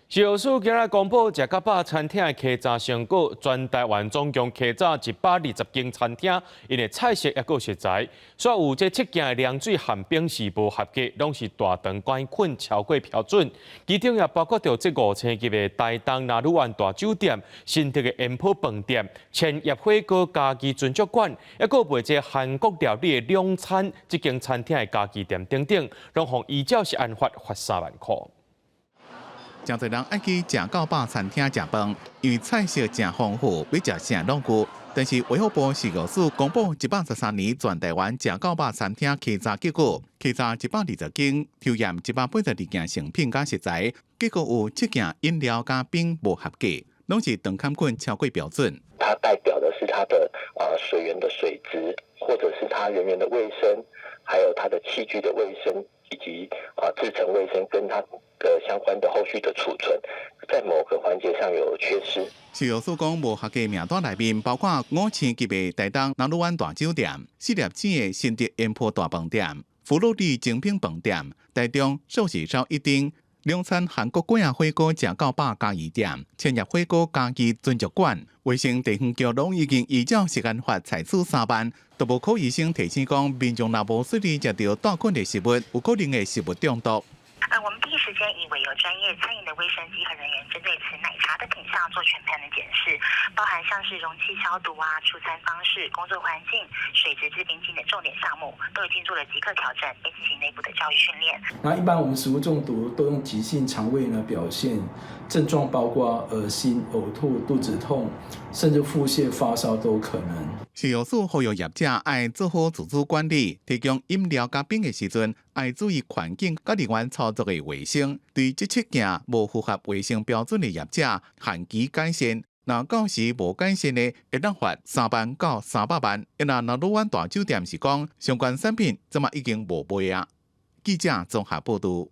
食药署今日公布，食甲饱餐厅的客栈成果，全台湾总共客栈120间餐厅，因为菜色也够食材，所有这7件的凉水含冰是无合格，拢是大肠杆菌超过标准。其中也包括着这5星级的台东纳鲁湾大酒店、新竹的盐埔饭店、千叶火锅家己尊爵馆，也有卖这韩国料理的两餐这间餐厅的家己店等等，拢互依照是案罚3万块。真侪人爱去食到饱餐厅食饭，因为菜色真丰富，要食啥拢有。但是卫福部食药署公布113年全台湾食到饱餐厅客栈结果，客栈120间，抽验182件成品甲食材，结果有7件饮料加冰无合格，拢是肠杆菌超过标准。它代表的是它的水源的水质，或者是它人员的卫生，还有它的器具的卫生，以及制成卫生跟它的相关的后续的储存，在某个环节上有缺失。食药署讲无合格名单内面包括5星级的台东南鲁湾大酒店、4粒星的新竹盐埔大饭店、福禄里精品饭店、台中寿喜烧一丁。两餐韩国贵阳火锅食到饱家己店、千叶火锅家己尊爵馆、卫生地方局拢已经依照食安法裁处3万。都无科医生提醒讲，民众若无顺利食到带菌的食物，有可能会食物中毒。我们第一时间以委由专业餐饮的卫生稽核人员，针对此奶茶的品项做全盘的检视，包含像是容器消毒出餐方式、工作环境、水质制冰机的重点项目，都已经做了即刻调整，并进行内部的教育训练。那一般我们食物中毒都用急性肠胃表现，症状包括恶心、呕吐、肚子痛，甚至腹泻、发烧都可能。食药署呼吁业者爱做好自主管理，提供饮料加冰的时阵，爱注意环境甲人员操作的卫生。对这7件无符合卫生标准的业者，限期改善。若到时无改善的，会当罚3万到300万。若南鲁湾大酒店是讲相关产品怎么已经无卖啊？记者综合报道。